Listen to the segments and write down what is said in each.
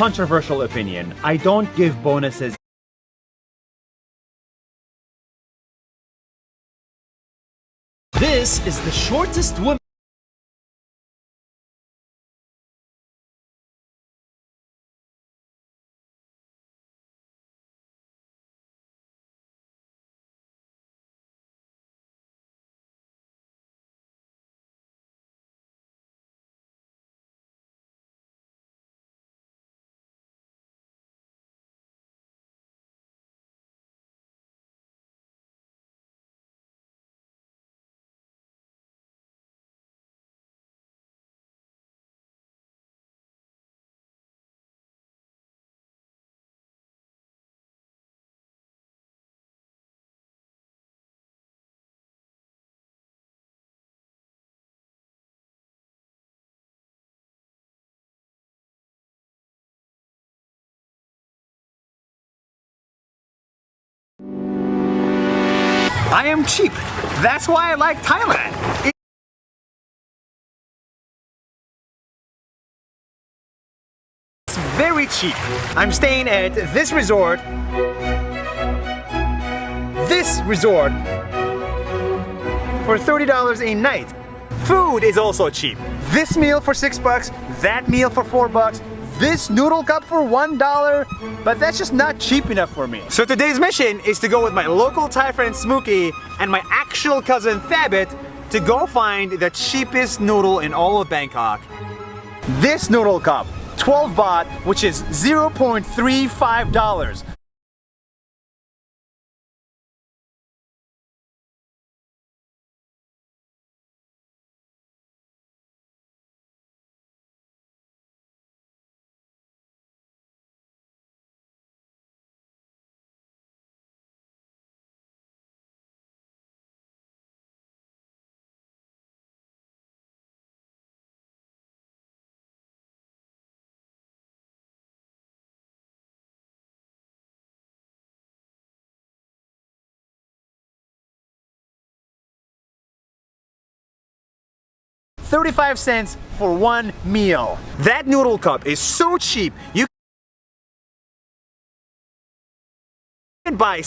controversial opinion. I don't give bonuses. This is the shortest woman. I am cheap. That's why I like Thailand. It's very cheap. I'm staying at this resort. For $30 a night. Food is also cheap. This meal for $6, that meal for $4, this noodle cup for $1, but that's just not cheap enough for me. So today's mission is to go with my local Thai friend Smokey and my actual cousin Thabit to go find the cheapest noodle in all of Bangkok. This noodle cup, 12 baht, which is $0.35. $0.35 for one meal. That noodle cup is so cheap, you can buy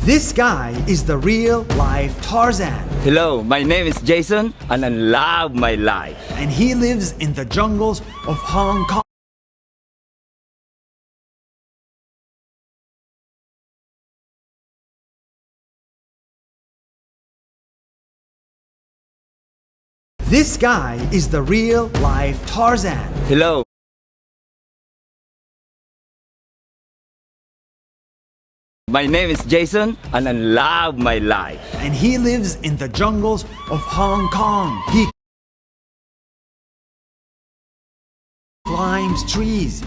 This guy is the real life Tarzan. Hello, my name is Jason and I love my life. And he lives in the jungles of Hong Kong. This guy is the real life Tarzan. Hello. My name is Jason and I love my life. And he lives in the jungles of Hong Kong. He climbs trees.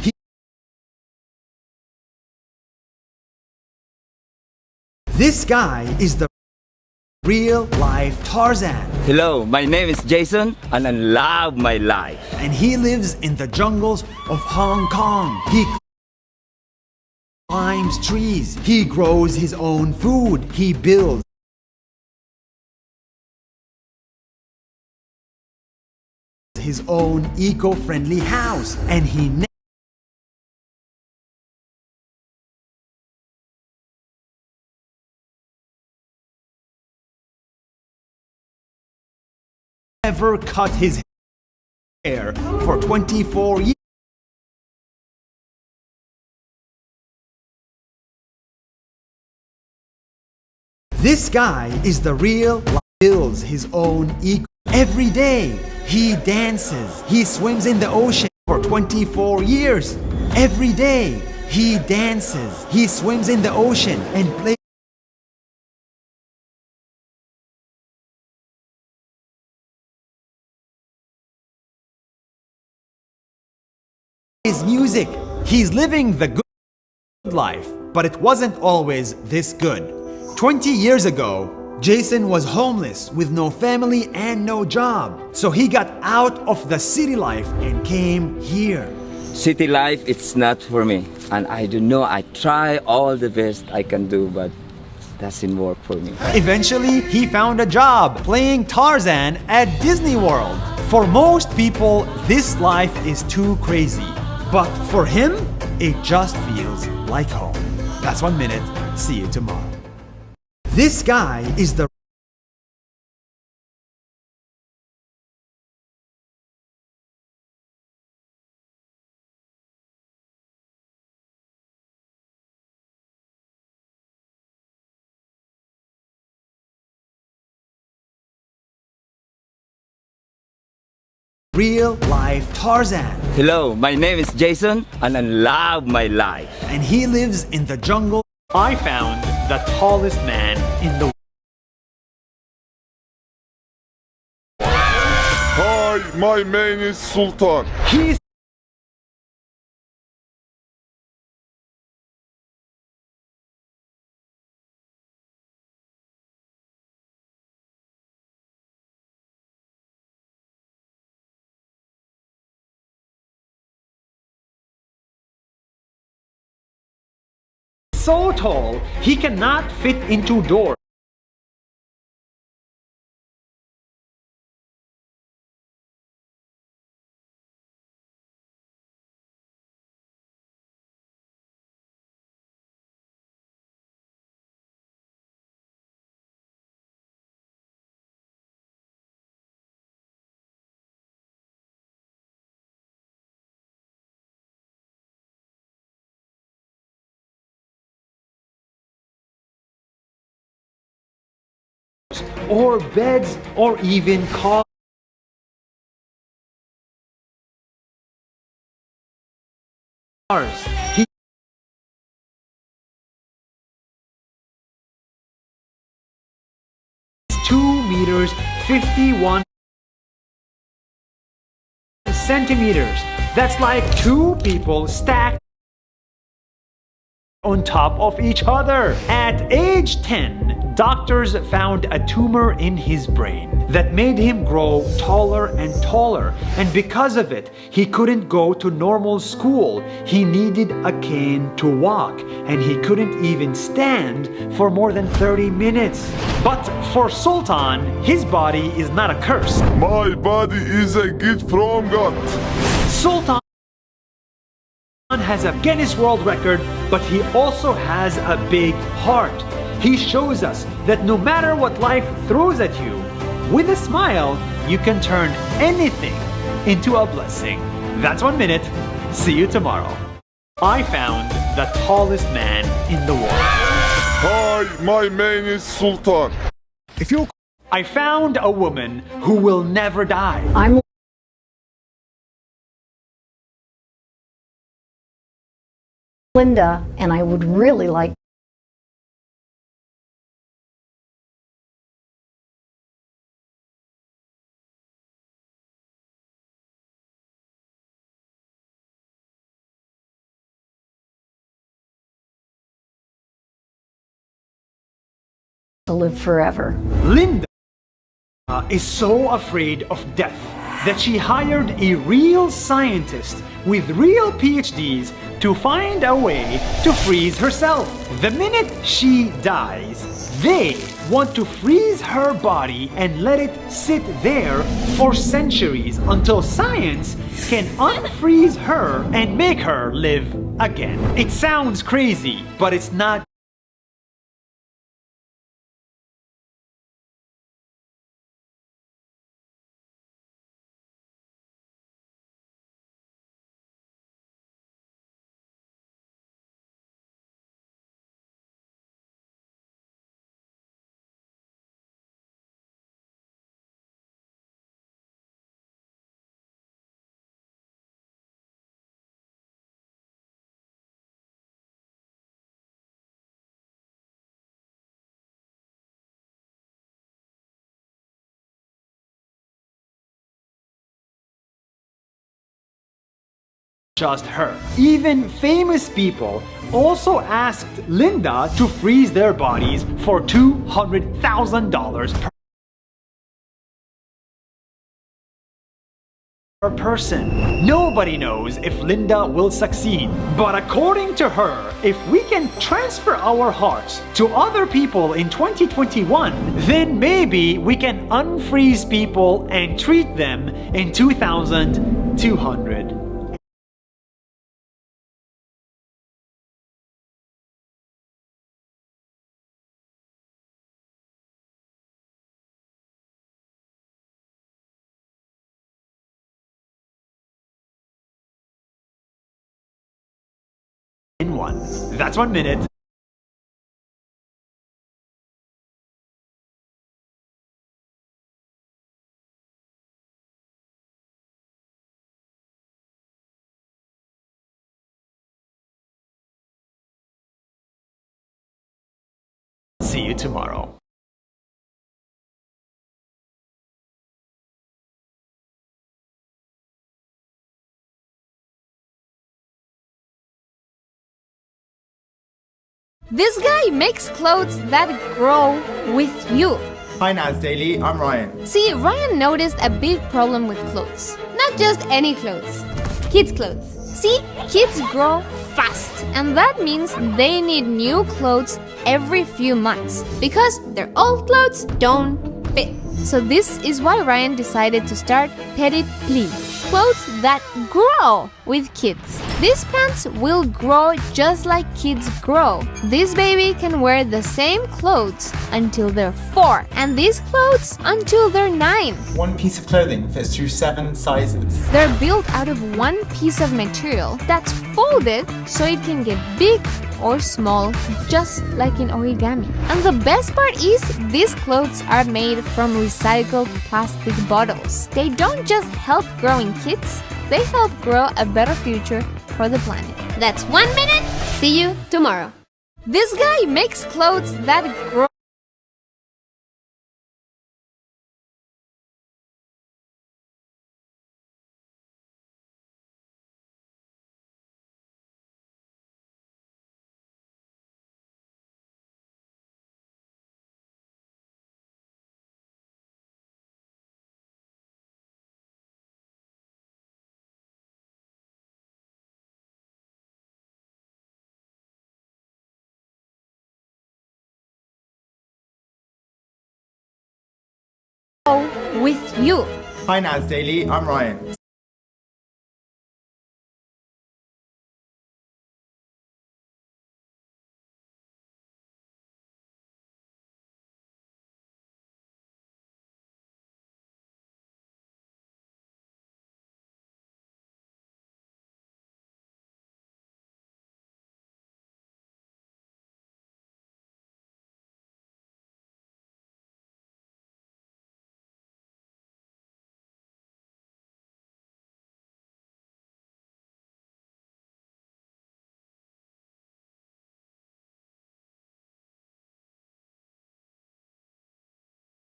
This guy is the real life Tarzan. Hello, my name is Jason and I love my life. And he lives in the jungles of Hong Kong. He climbs trees. He grows his own food. He builds his own eco-friendly house. And he never cut his hair for 24 years. This guy is the real builds his own eco. Every day he dances. He swims in the ocean for 24 years. Every day he dances. He swims in the ocean and plays his music. He's living the good life, but it wasn't always this good. 20 years ago, Jason was homeless with no family and no job. So he got out of the city life and came here. City life, it's not for me. And I don't know, I try all the best I can do, but doesn't work for me. Eventually, he found a job playing Tarzan at Disney World. For most people, this life is too crazy. But for him, it just feels like home. That's 1 minute. See you tomorrow. This guy is the real life Tarzan. Hello, my name is Jason and I love my life. And he lives in the jungle. I found the tallest man in the world. Hi, my name is Sultan. He's so tall, he cannot fit into doors. Or beds, or even cars. He is 2 meters 51 centimeters. That's like 2 people stacked on top of each other. At age 10, doctors found a tumor in his brain that made him grow taller and taller. And because of it, he couldn't go to normal school. He needed a cane to walk, and he couldn't even stand for more than 30 minutes. But for Sultan, his body is not a curse. My body is a gift from God. Sultan has a Guinness World Record, but he also has a big heart. He shows us that no matter what life throws at you, with a smile, you can turn anything into a blessing. That's 1 minute. See you tomorrow. I found the tallest man in the world. Hi, my name is Sultan. I found a woman who will never die. I'm Linda, and I would really like to live forever. Linda is so afraid of death that she hired a real scientist with real PhDs to find a way to freeze herself. The minute she dies, they want to freeze her body and let it sit there for centuries until science can unfreeze her and make her live again. It sounds crazy, but it's not. Just her. Even famous people also asked Linda to freeze their bodies for $200,000 per person. Nobody knows if Linda will succeed. But according to her, if we can transfer our hearts to other people in 2021, then maybe we can unfreeze people and treat them in 2200. In one. That's 1 minute. See you tomorrow. This guy makes clothes that grow with you. Hi Nas Daily, I'm Ryan. See, Ryan noticed a big problem with clothes. Not just any clothes, kids' clothes. See, kids grow fast, and that means they need new clothes every few months because their old clothes don't fit. So this is why Ryan decided to start Petit Pli, clothes that grow with kids. These pants will grow just like kids grow. This baby can wear the same clothes until they're 4, and these clothes until they're 9. One piece of clothing fits through 7 sizes. They're built out of one piece of material that's folded so it can get big or small, just like in origami. And the best part is, these clothes are made from recycled plastic bottles. They don't just help growing kids, they help grow a better future for the planet. That's 1 minute. See you tomorrow. This guy makes clothes that grow. With you. Hi Nas Daily, I'm Ryan.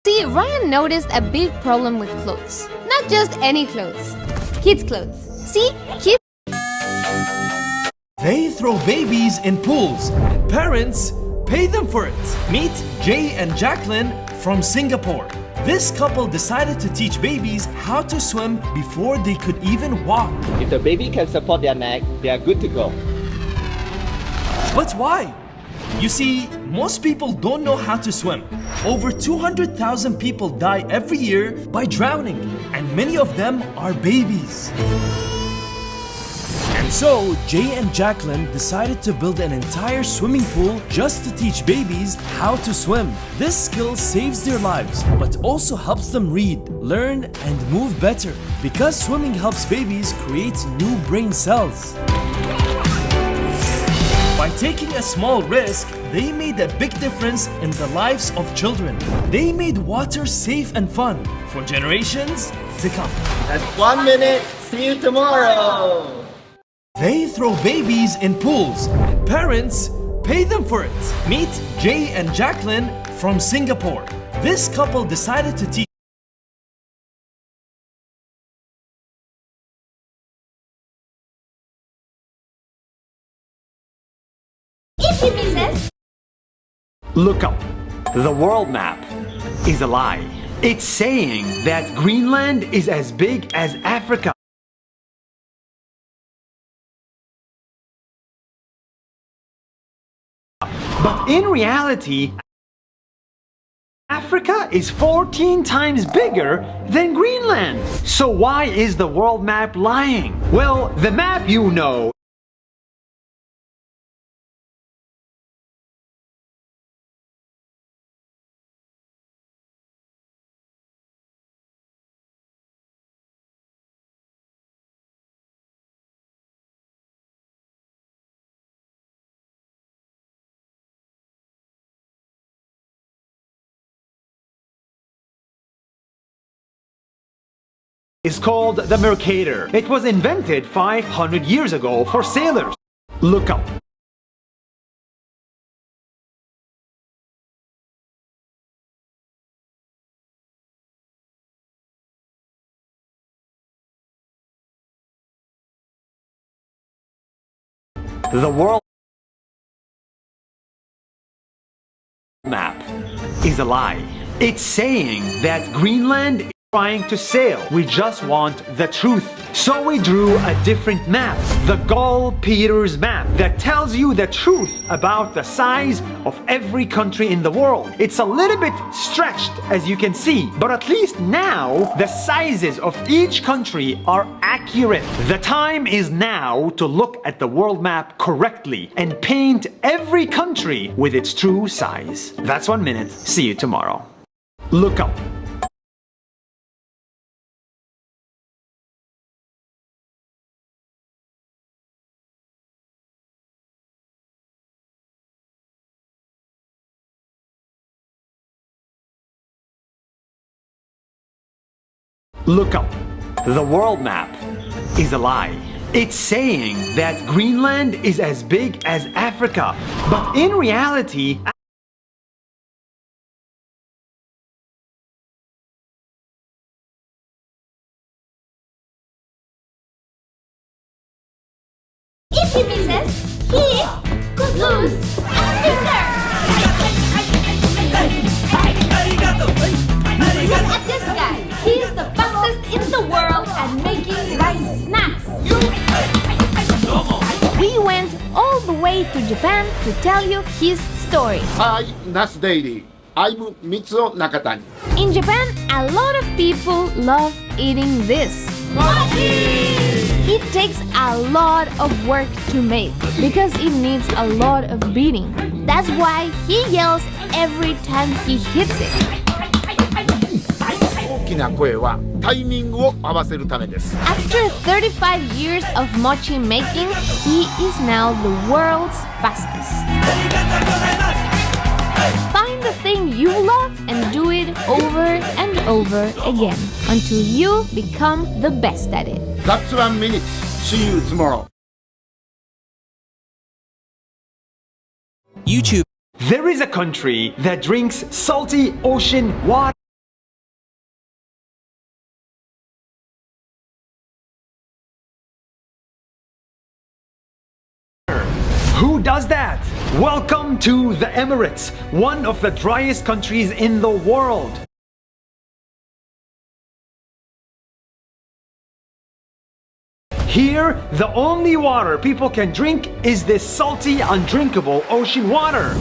See, Ryan noticed a big problem with clothes. Not just any clothes, kids' clothes. See, kids. They throw babies in pools, and parents pay them for it. Meet Jay and Jacqueline from Singapore. This couple decided to teach babies how to swim before they could even walk. If the baby can support their neck, they are good to go. But why? You see, most people don't know how to swim. Over 200,000 people die every year by drowning, and many of them are babies. And so, Jay and Jacqueline decided to build an entire swimming pool just to teach babies how to swim. This skill saves their lives, but also helps them read, learn, and move better. Because swimming helps babies create new brain cells. By taking a small risk, they made a big difference in the lives of children. They made water safe and fun for generations to come. That's 1 minute. See you tomorrow. They throw babies in pools, and parents pay them for it. Meet Jay and Jacqueline from Singapore. This couple decided to teach. Look up. The world map is a lie. It's saying that Greenland is as big as Africa. But in reality, Africa is 14 times bigger than Greenland. So why is the world map lying? Well, the map you know is called the Mercator. It was invented 500 years ago for sailors. Look up. The world map is a lie. It's saying that Greenland is trying to sail. We just want the truth. So we drew a different map, the Gall-Peters map, that tells you the truth about the size of every country in the world. It's a little bit stretched, as you can see, but at least now the sizes of each country are accurate. The time is now to look at the world map correctly and paint every country with its true size. That's 1 minute. See you tomorrow. Look up. Look up. The world map is a lie. It's saying that Greenland is as big as Africa, but in reality, If he misses, he could lose a finger. Look at this guy. He's the fastest in the world at making rice snacks. We went all the way to Japan to tell you his story. Hi, Nas Daily. I'm Mitsuo Nakatani. In Japan, a lot of people love eating this. It takes a lot of work to make because it needs a lot of beating. That's why he yells every time he hits it. 大きな声はタイミングを合わせるためです。 After 35 years of mochi making, he is now the world's fastest. Find the thing you love and do it over and over again until you become the best at it. That's 1 minute. See you tomorrow. YouTube. There is a country that drinks salty ocean water. Who does that? Welcome to the Emirates, one of the driest countries in the world. Here, the only water people can drink is this salty, undrinkable ocean water.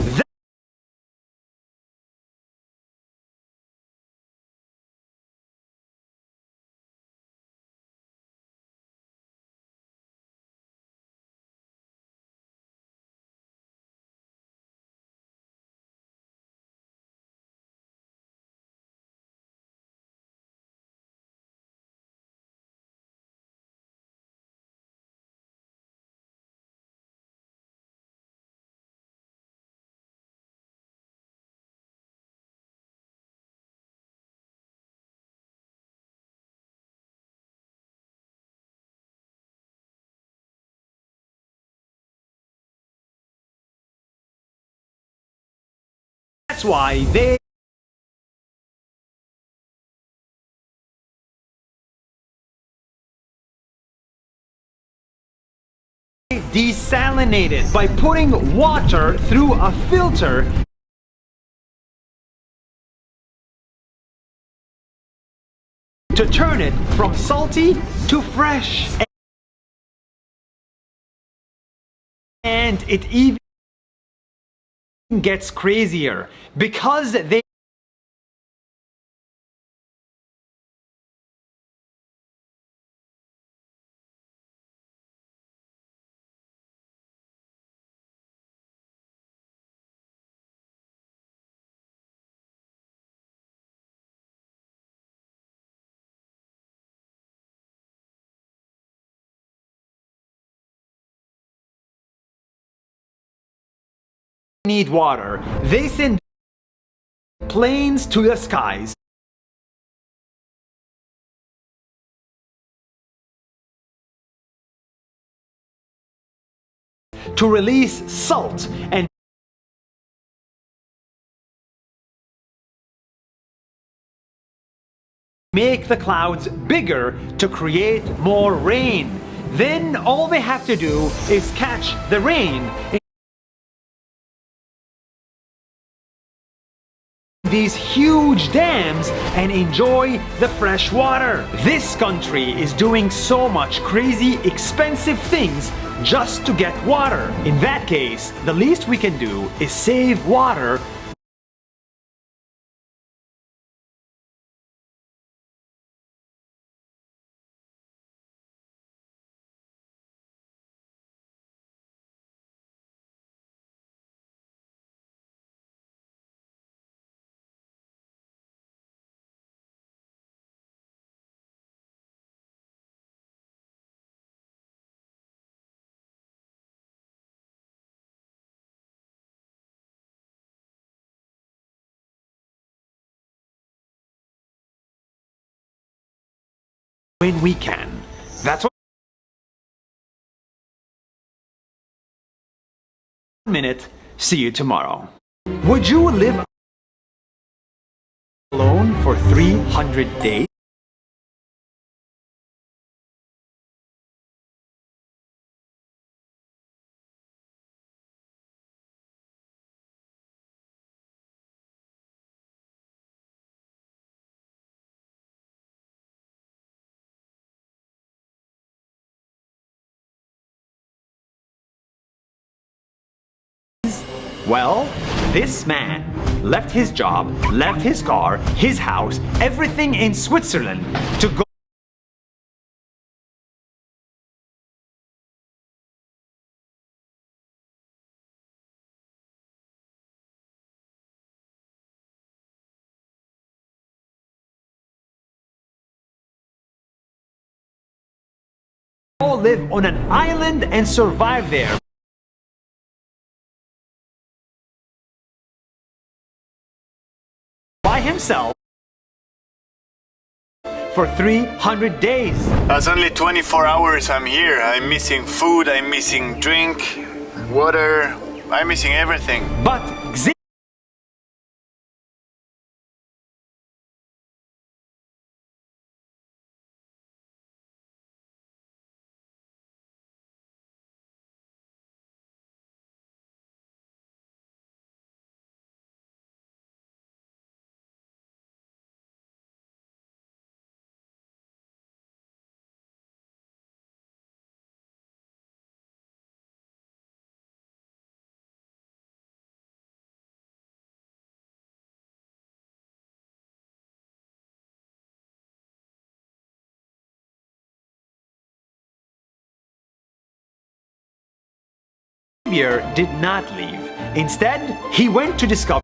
That's why they desalinate it by putting water through a filter to turn it from salty to fresh. And it even gets crazier because they need water. They send planes to the skies to release salt and make the clouds bigger to create more rain. Then all they have to do is catch the rain in these huge dams and enjoy the fresh water. This country is doing so much crazy, expensive things just to get water. In that case, the least we can do is save water. When we can. That's what. Minute. See you tomorrow. Would you live alone for 300 days? Well, this man left his job, left his car, his house, everything in Switzerland to go. All live on an island and survive there. By himself for 300 days. That's only 24 hours I'm here. I'm missing food, I'm missing drink, water, I'm missing everything. But Xavier did not leave. Instead, he went to discover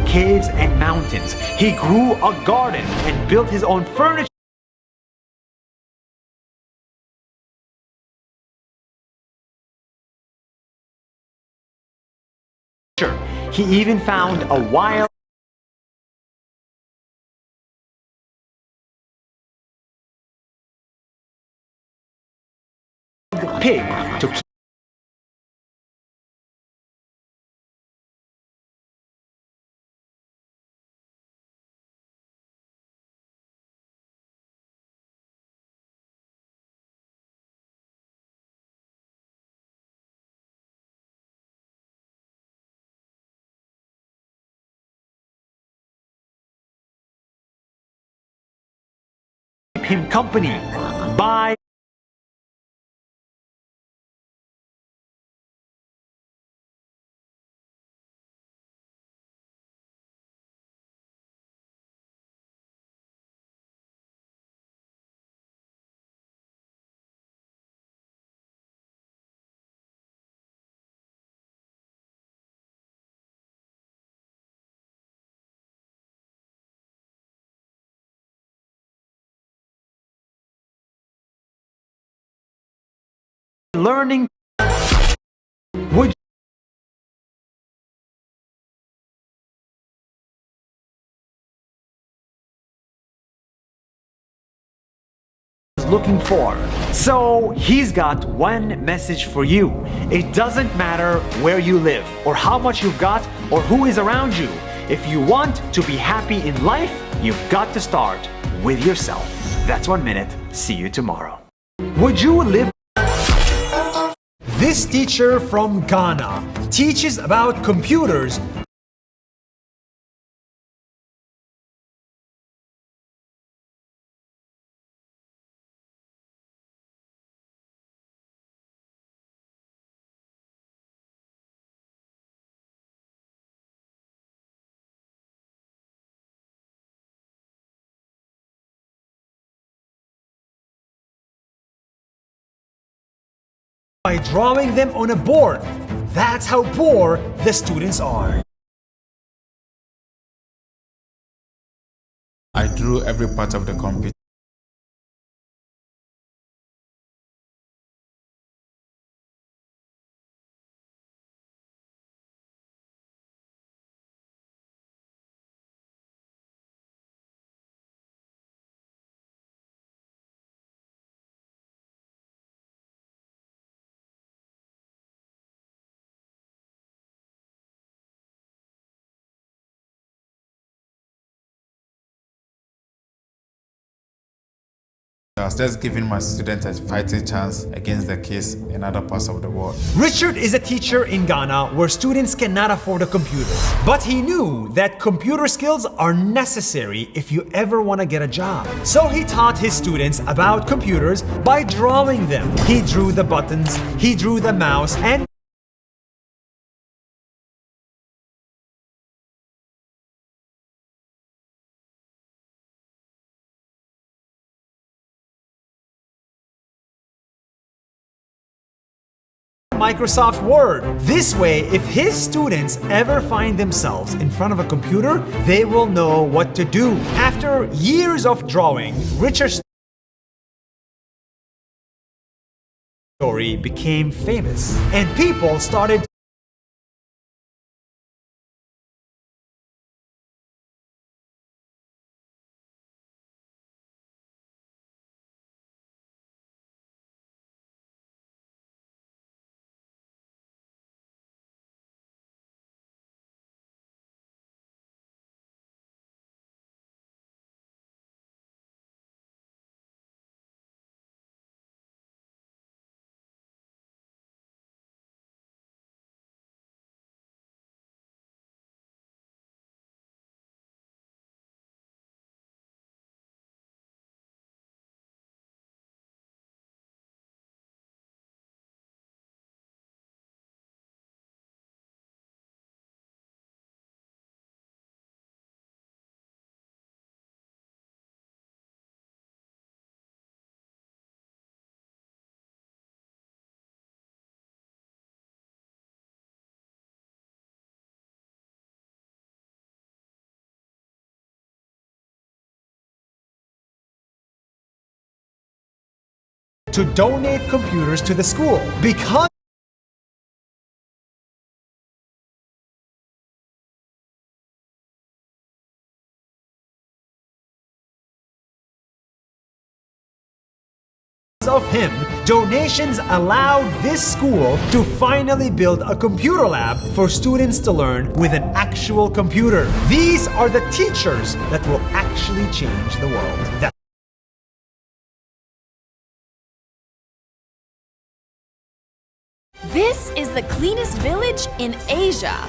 caves and mountains. He grew a garden and built his own furniture. He even found a wild pig to keep him company by learning. Would looking for. So he's got one message for you. It doesn't matter where you live or how much you've got or who is around you. If you want to be happy in life, you've got to start with yourself. That's 1 minute. See you tomorrow. Would you live? This teacher from Ghana teaches about computers. By drawing them on a board. That's how poor the students are. I drew every part of the computer. I was just giving my students a fighting chance against the kids in other parts of the world. Richard is a teacher in Ghana where students cannot afford a computer. But he knew that computer skills are necessary if you ever want to get a job. So he taught his students about computers by drawing them. He drew the buttons, he drew the mouse, and Microsoft Word. This way, if his students ever find themselves in front of a computer, they will know what to do. After years of drawing, Richard's story became famous, and people started to donate computers to the school because of him, donations allowed this school to finally build a computer lab for students to learn with an actual computer. These are the teachers that will actually change the world. This is the cleanest village in Asia.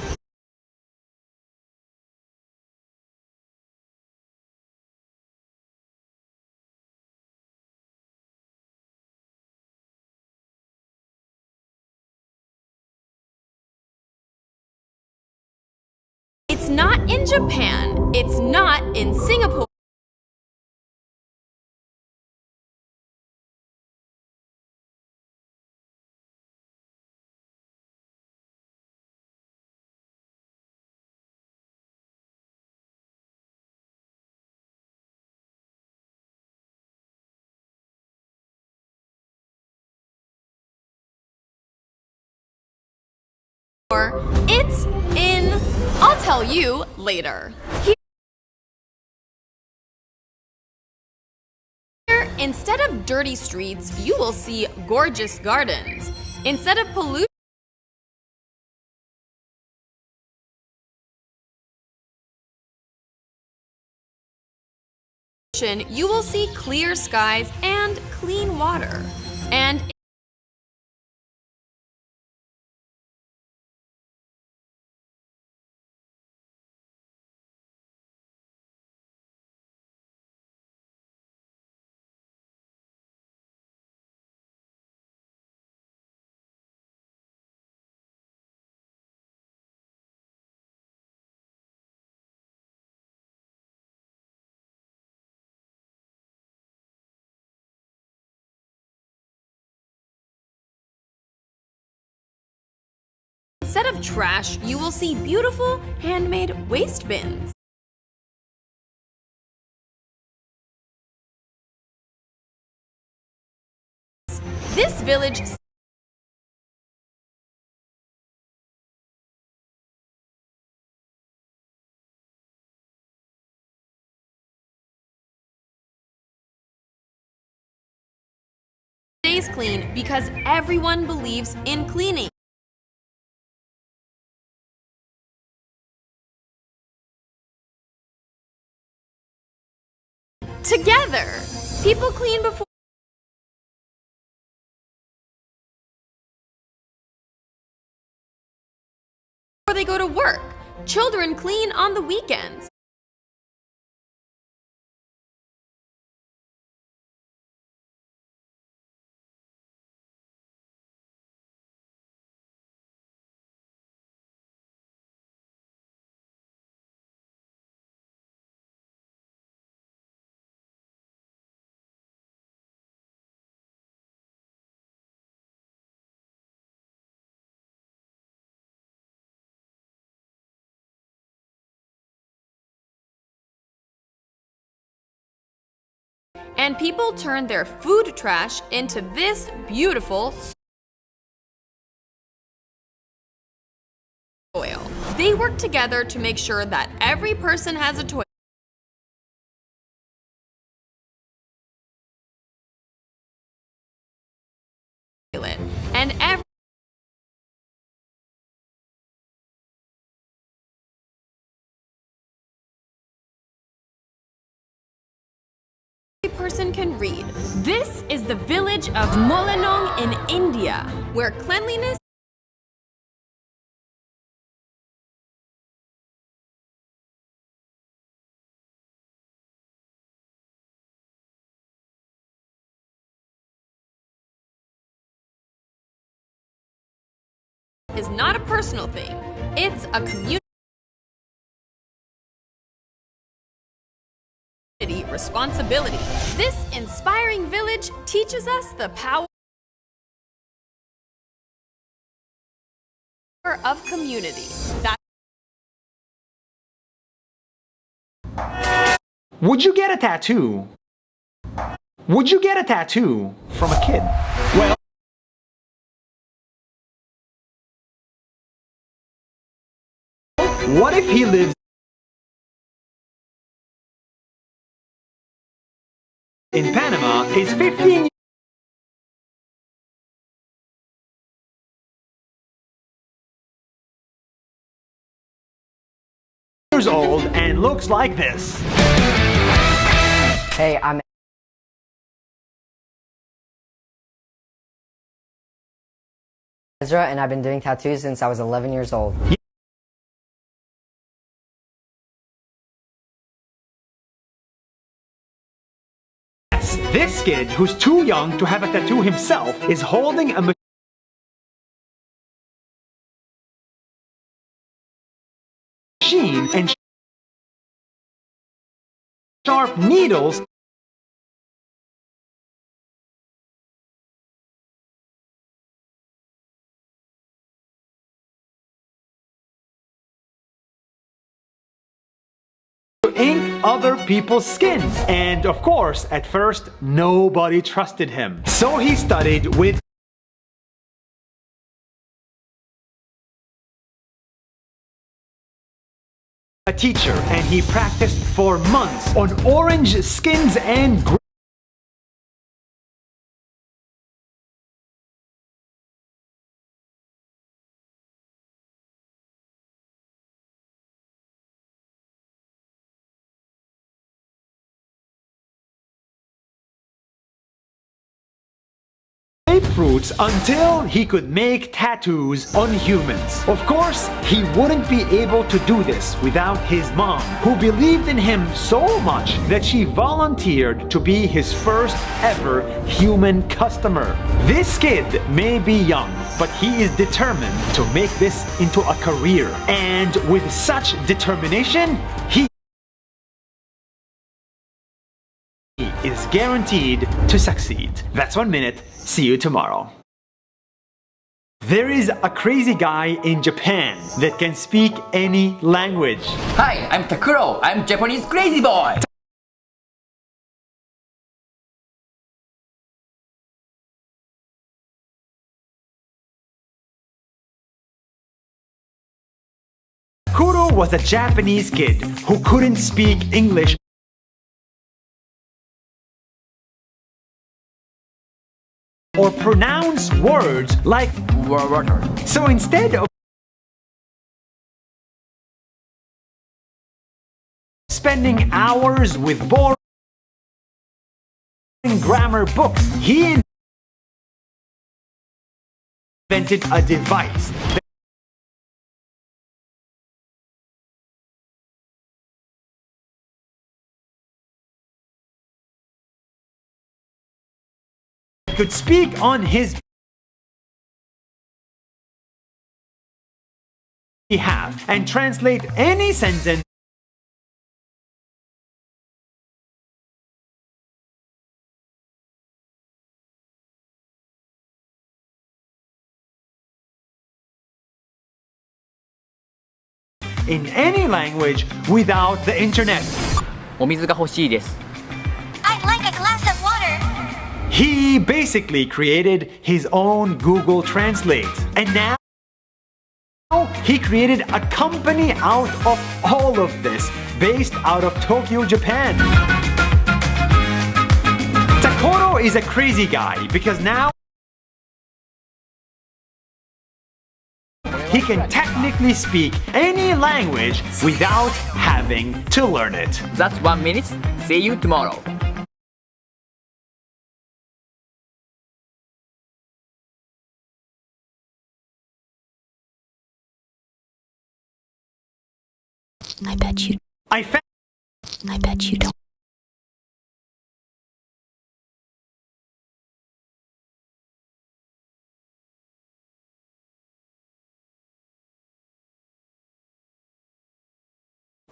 It's not in Japan. It's not in Singapore. It's in... I'll tell you later. Here, instead of dirty streets, you will see gorgeous gardens. Instead of pollution, you will see clear skies and clean water. And instead of trash, you will see beautiful handmade waste bins. This village stays clean because everyone believes in cleaning. Together, people clean before they go to work. Children clean on the weekends. And people turn their food trash into this beautiful soil. They work together to make sure that every person has a toilet and every person can read. This is the village of Molenong in India, where cleanliness is not a personal thing. It's a community responsibility. This inspiring village teaches us the power of community. Would you get a tattoo? Would you get a tattoo from a kid? Well, what if he lives in Panama, is 15 years old and looks like this? Hey, I'm Ezra, and I've been doing tattoos since I was 11 years old. This kid, who's too young to have a tattoo himself, is holding a machine and sharp needles to ink other people's skin. And of course, at first, nobody trusted him. So he studied with a teacher, and he practiced for months on orange skins and fruits until he could make tattoos on humans. Of course, he wouldn't be able to do this without his mom, who believed in him so much that she volunteered to be his first ever human customer. This kid may be young, but he is determined to make this into a career. And with such determination, he is guaranteed to succeed. That's 1 minute. See you tomorrow. There is a crazy guy in Japan that can speak any language. Hi, I'm Takuro. I'm Japanese crazy boy. Kuro was a Japanese kid who couldn't speak English or pronounce words like water. So instead of spending hours with boring grammar books, he invented a device that could speak on his behalf and translate any sentence in any language without the internet. お水が欲しいです。 I'd like a glass of water. He basically created his own Google Translate. And now he created a company out of all of this, based out of Tokyo, Japan. Takuro is a crazy guy because now he can technically speak any language without having to learn it. That's 1 minute. See you tomorrow. I bet you don't.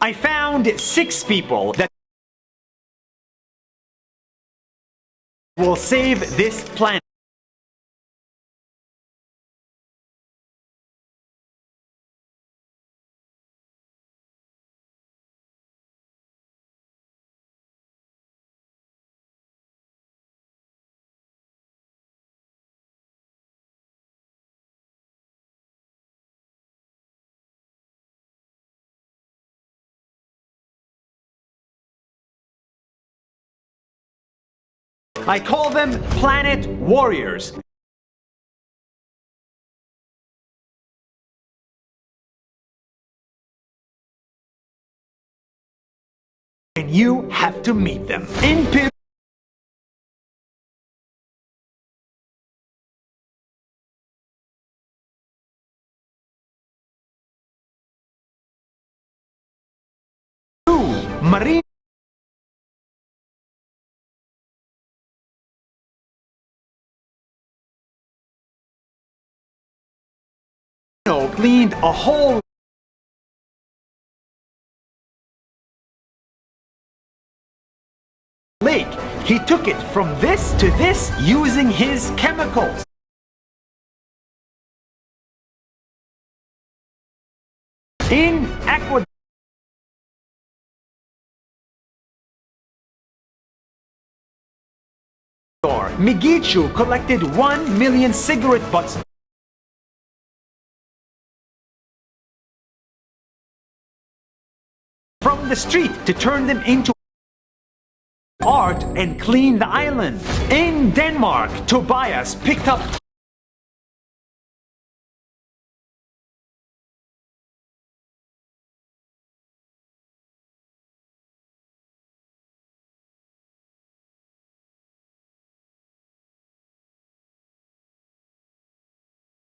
I found 6 people that will save this planet. I call them Planet Warriors. And you have to meet them in Peru. Marine cleaned a whole lake. He took it from this to this using his chemicals. In Ecuador, Migichu collected 1 million cigarette butts from the street to turn them into art and clean the island. In Denmark, Tobias picked up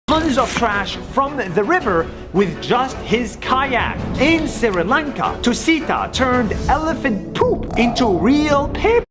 tons of trash from the river with just his kayak. In Sri Lanka, Tusita turned elephant poop into real paper.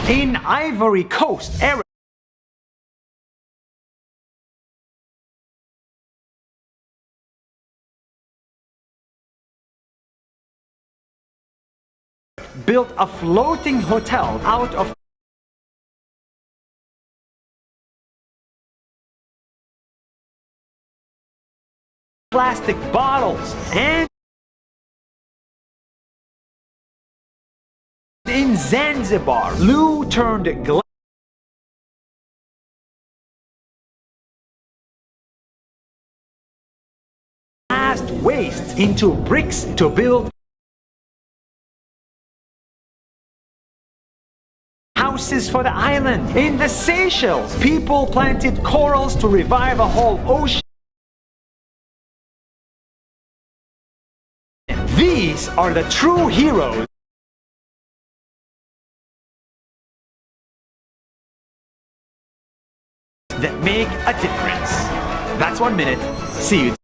In Ivory Coast, Eric built a floating hotel out of plastic bottles. And in Zanzibar, Lou turned glass waste into bricks to build houses for the island. In the Seychelles, people planted corals to revive a whole ocean. These are the true heroes that make a difference. That's 1 minute. See you.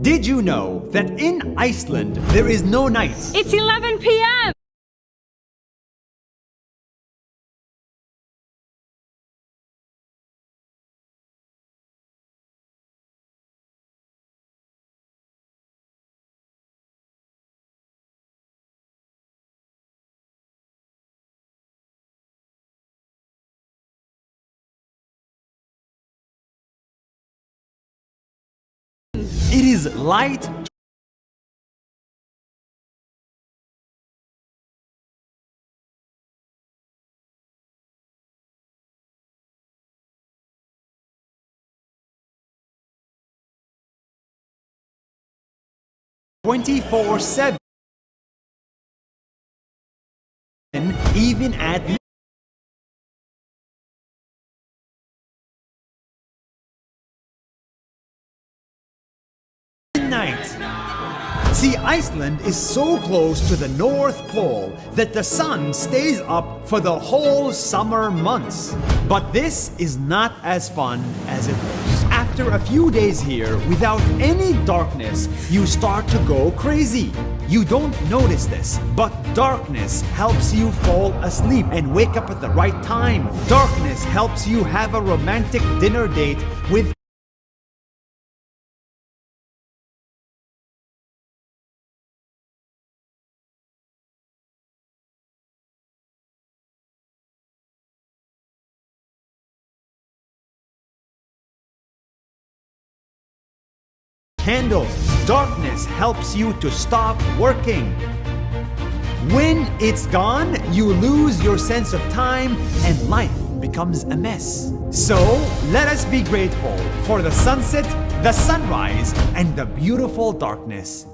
Did you know that in Iceland there is no night? It's 11 p.m. It is light. (24/7), even at midnight. See, Iceland is so close to the North Pole that the sun stays up for the whole summer months. But this is not as fun as it looks. After a few days here without any darkness, you start to go crazy. You don't notice this, but darkness helps you fall asleep and wake up at the right time. Darkness helps you have a romantic dinner date with candles. Darkness helps you to stop working. When it's gone, you lose your sense of time and life becomes a mess. So let us be grateful for the sunset, the sunrise, and the beautiful darkness.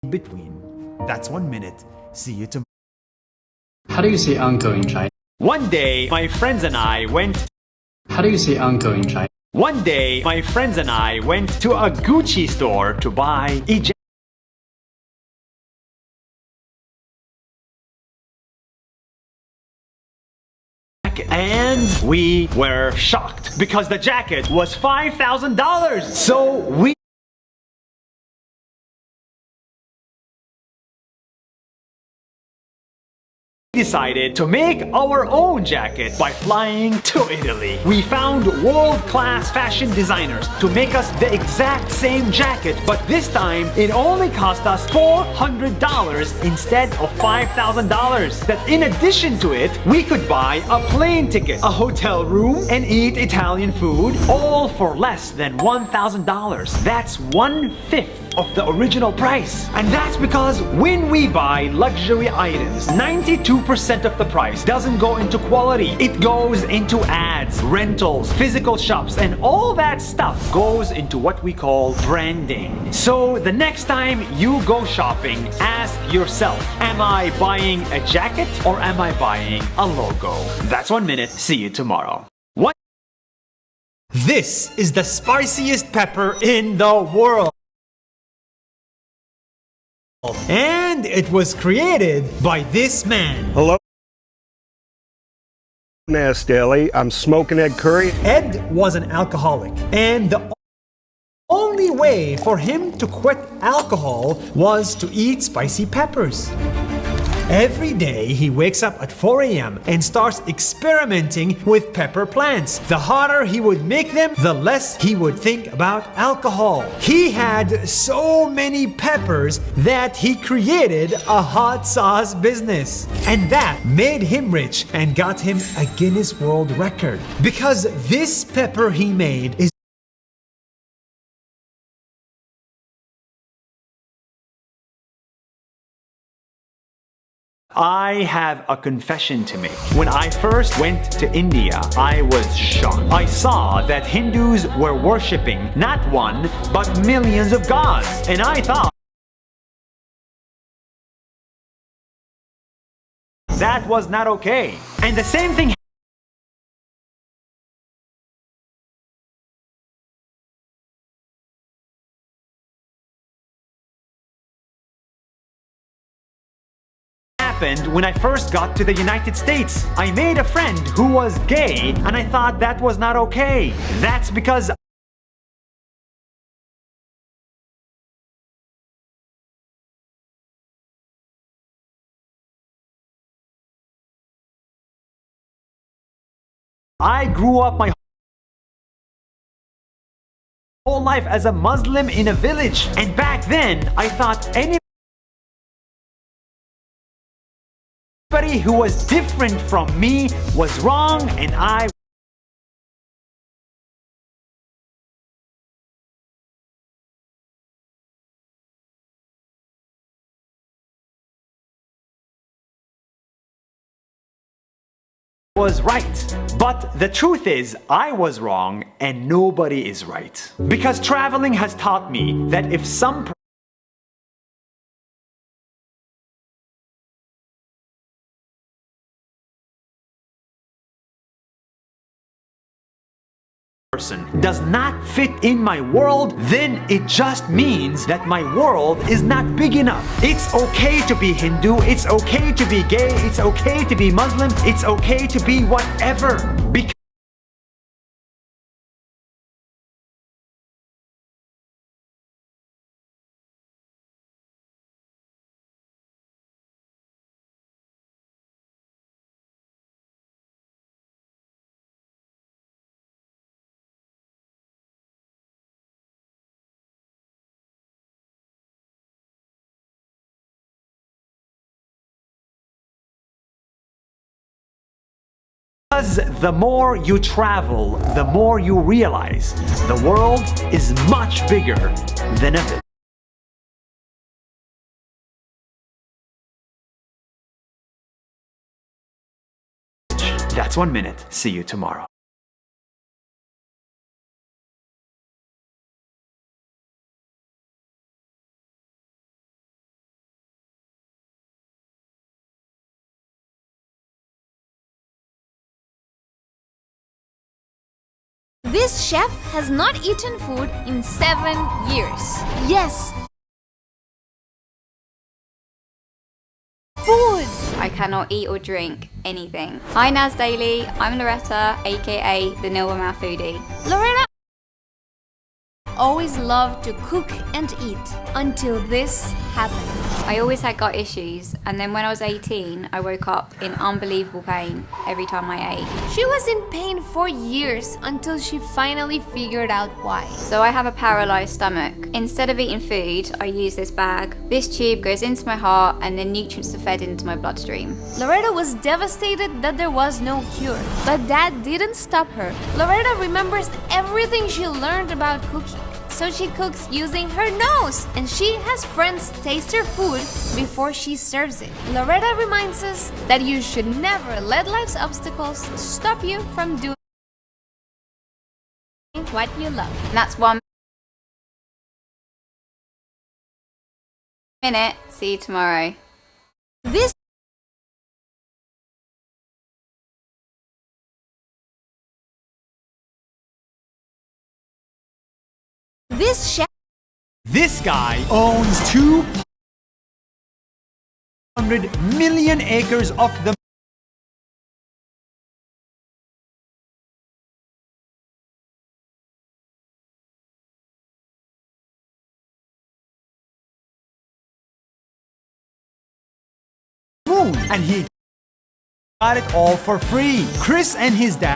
between. That's 1 minute. See you tomorrow. How do you say uncle in Chinese? One day, my friends and I went. How do you say uncle in Chinese? One day, my friends and I went to a Gucci store to buy a jacket. And we were shocked because the jacket was $5,000. So we decided to make our own jacket by flying to Italy. We found world-class fashion designers to make us the exact same jacket, but this time it only cost us $400 instead of $5,000. That in addition to it, we could buy a plane ticket, a hotel room, and eat Italian food, all for less than $1,000. That's 1/5 of the original price. And that's because when we buy luxury items, 92% of the price doesn't go into quality. It goes into ads, rentals, physical shops, and all that stuff goes into what we call branding. So the next time you go shopping, ask yourself, am I buying a jacket or am I buying a logo? That's 1 minute. See you tomorrow. What? This is the spiciest pepper in the world. And it was created by this man. Hello. Nass Daily. I'm Smoking Ed Curry. Ed was an alcoholic, and the only way for him to quit alcohol was to eat spicy peppers. Every day he wakes up at 4 a.m. and starts experimenting with pepper plants. The hotter he would make them, the less he would think about alcohol. He had so many peppers that he created a hot sauce business. And that made him rich and got him a Guinness World Record. Because this pepper he made is I have a confession to make. When I first went to India, I was shocked. I saw that Hindus were worshipping not one, but millions of gods. And I thought that was not okay. And the same thing happened when I first got to the United States. I made a friend who was gay, and I thought that was not okay. That's because I grew up my whole life as a Muslim in a village, and back then I thought anybody who was different from me was wrong, and I was right. But the truth is, I was wrong and nobody is right. Because traveling has taught me that if some person does not fit in my world, then it just means that my world is not big enough. It's okay to be Hindu, it's okay to be gay, it's okay to be Muslim, it's okay to be whatever. Because the more you travel, the more you realize the world is much bigger than a village. That's 1 minute. See you tomorrow. This chef has not eaten food in 7 years. Yes! Food! I cannot eat or drink anything. Hi Naz Daily, I'm Loretta, aka the Nilwamau Foodie. Loretta always loved to cook and eat until this happened. I always had gut issues, and then when I was 18, I woke up in unbelievable pain every time I ate. She was in pain for years until she finally figured out why. So I have a paralyzed stomach. Instead of eating food, I use this bag. This tube goes into my heart and the nutrients are fed into my bloodstream. Loretta was devastated that there was no cure, but that didn't stop her. Loretta remembers everything she learned about cooking. So she cooks using her nose, and she has friends taste her food before she serves it. Loretta reminds us that you should never let life's obstacles stop you from doing what you love. And that's 1 minute. See you tomorrow. This guy owns 200 million acres of the moon, and he got it all for free. Chris and his dad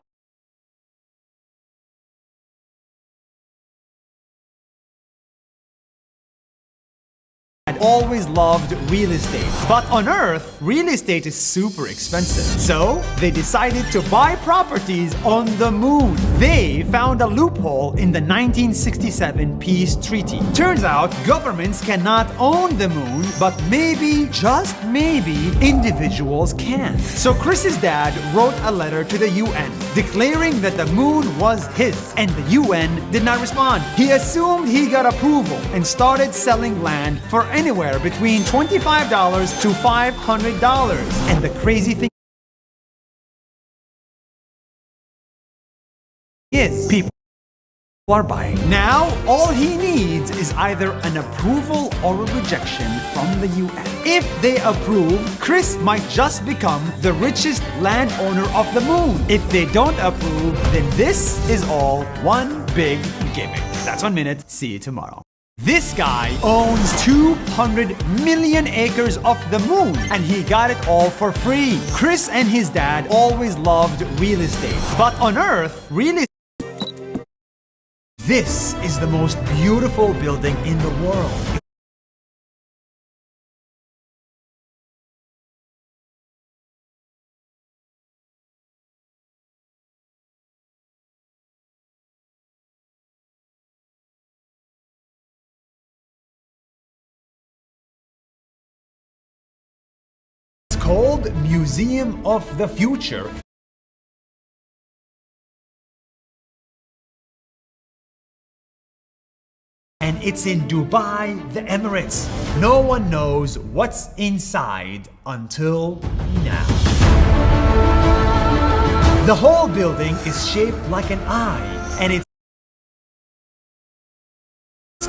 always loved real estate. But on Earth, real estate is super expensive. So they decided to buy properties on the moon. They found a loophole in the 1967 Peace Treaty. Turns out governments cannot own the moon, but maybe, just maybe, individuals can. So Chris's dad wrote a letter to the UN declaring that the moon was his, and the UN did not respond. He assumed he got approval and started selling land for anywhere between $25 to $500. And the crazy thing is, people are buying. Now, all he needs is either an approval or a rejection from the UN. If they approve, Chris might just become the richest landowner of the moon. If they don't approve, then this is all one big gimmick. That's 1 minute. See you tomorrow. This guy owns 200 million acres of the moon, and he got it all for free. Chris and his dad always loved real estate. But on Earth, real estate. This is the most beautiful building in the world. Called Museum of the Future. And it's in Dubai, the Emirates. No one knows what's inside until now. The whole building is shaped like an eye, and it's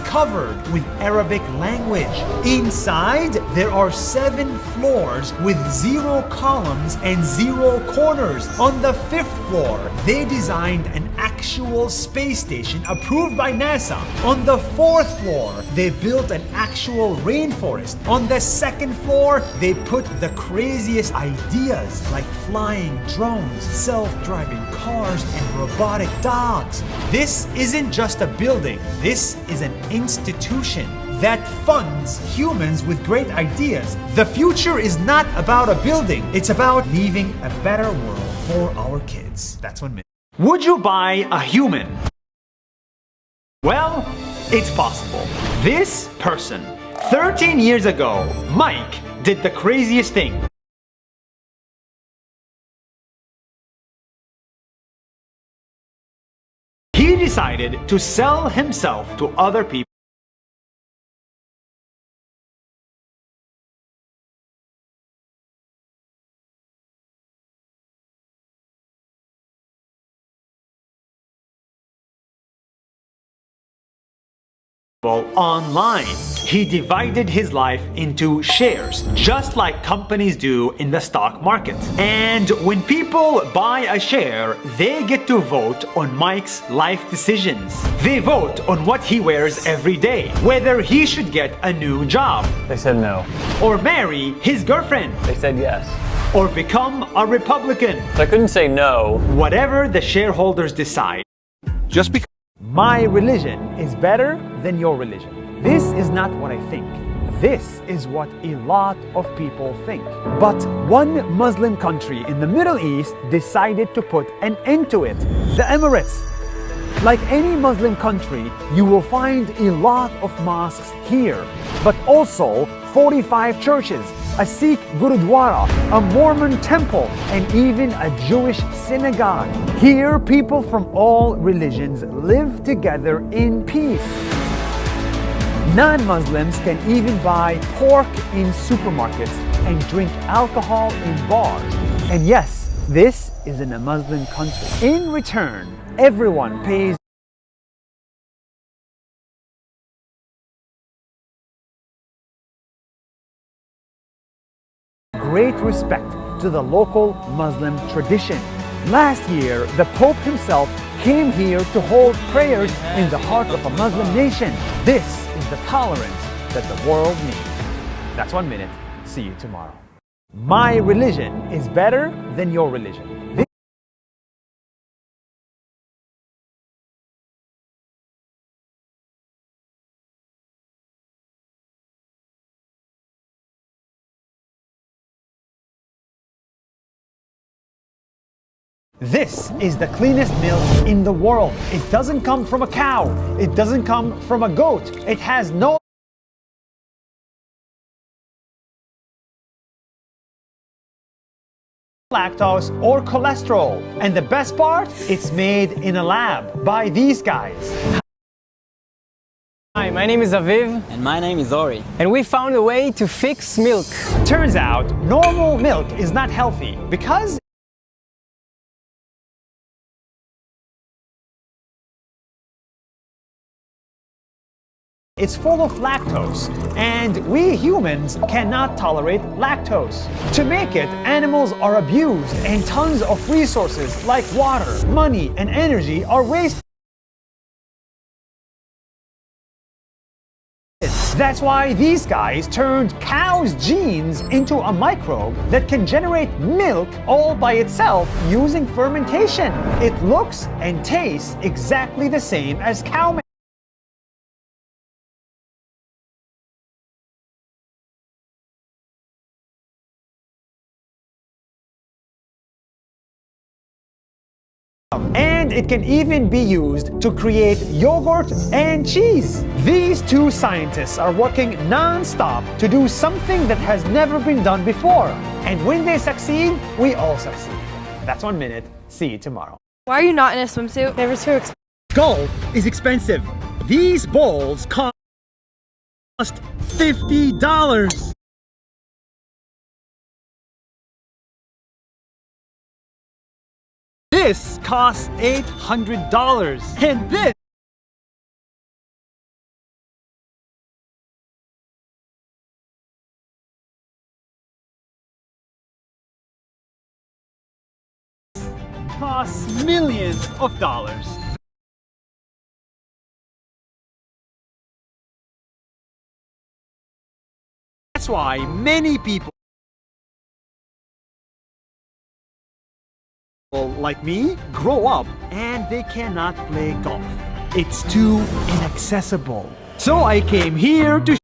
covered with Arabic language. Inside, there are 7 floors with 0 columns and 0 corners. On the 5th floor, they designed an actual space station approved by NASA. On the 4th floor, they built an actual rainforest. On the 2nd floor, they put the craziest ideas like flying drones, self-driving cars, and robotic dogs. This isn't just a building. This is an institution that funds humans with great ideas. The future is not about a building. It's about leaving a better world for our kids. That's 1 minute. Would you buy a human? Well, it's possible. This person, 13 years ago, Mike, did the craziest thing. He decided to sell himself to other people. online. He divided his life into shares, just like companies do in the stock market. And when people buy a share, they get to vote on Mike's life decisions. They vote on what he wears every day, whether he should get a new job. They said no. Or marry his girlfriend. They said yes. Or become a Republican. So I couldn't say no. Whatever the shareholders decide. Just because My religion is better than your religion. This is not what I think. This is what a lot of people think. But one Muslim country in the Middle East decided to put an end to it. The Emirates. Like any Muslim country, you will find a lot of mosques here, but also 45 churches, a Sikh Gurudwara, a Mormon temple, and even a Jewish synagogue. Here, people from all religions live together in peace. Non-Muslims can even buy pork in supermarkets and drink alcohol in bars. And yes, this is in a Muslim country. In return, everyone pays great respect to the local Muslim tradition. Last year, the Pope himself came here to hold prayers in the heart of a Muslim nation. This is the tolerance that the world needs. That's 1 minute. See you tomorrow. My religion is better than your religion. This is the cleanest milk in the world. It doesn't come from a cow. It doesn't come from a goat. It has no lactose or cholesterol. And the best part, it's made in a lab by these guys. Hi, my name is Aviv. And my name is Ori. And we found a way to fix milk. Turns out, normal milk is not healthy because it's full of lactose, and we humans cannot tolerate lactose. To make it, animals are abused, and tons of resources like water, money, and energy are wasted. That's why these guys turned cows' genes into a microbe that can generate milk all by itself using fermentation. It looks and tastes exactly the same as cow milk. And it can even be used to create yogurt and cheese. These two scientists are working non-stop to do something that has never been done before. And when they succeed, we all succeed. That's 1 minute. See you tomorrow. Why are you not in a swimsuit? They were too expensive. Golf is expensive. These balls cost $50. This costs $800, and this costs millions of dollars. That's why many people like me grow up and they cannot play golf. It's too inaccessible. So I came here to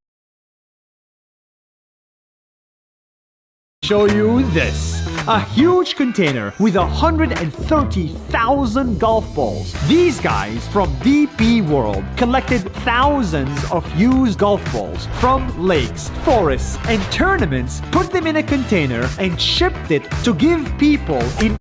show you this. A huge container with 130,000 golf balls. These guys from DP World collected thousands of used golf balls from lakes, forests, and tournaments, put them in a container, and shipped it to give people in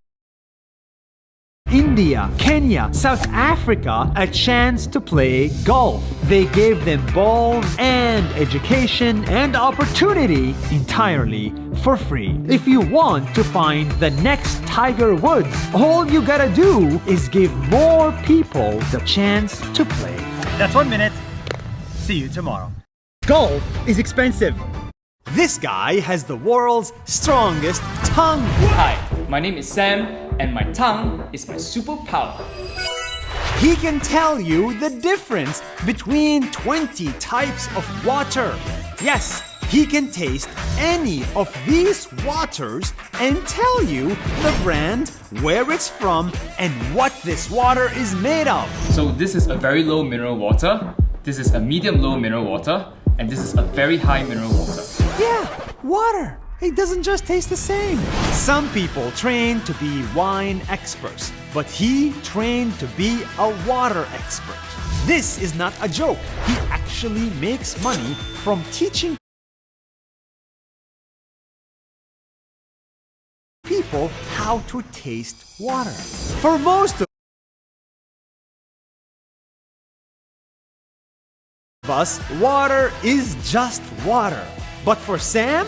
India, Kenya, South Africa a chance to play golf. They gave them balls and education and opportunity entirely for free. If you want to find the next Tiger Woods, all you gotta do is give more people the chance to play. That's 1 minute. See See you tomorrow. Golf is expensive. This guy has the world's strongest tongue. Hi, my name is Sam, and my tongue is my superpower. He can tell you the difference between 20 types of water. Yes, he can taste any of these waters and tell you the brand, where it's from, and what this water is made of. So this is a very low mineral water, this is a medium low mineral water, and this is a very high mineral water. Yeah, water. It doesn't just taste the same. Some people train to be wine experts, but he trained to be a water expert. This is not a joke. He actually makes money from teaching people how to taste water. For most of us, water is just water. But for Sam,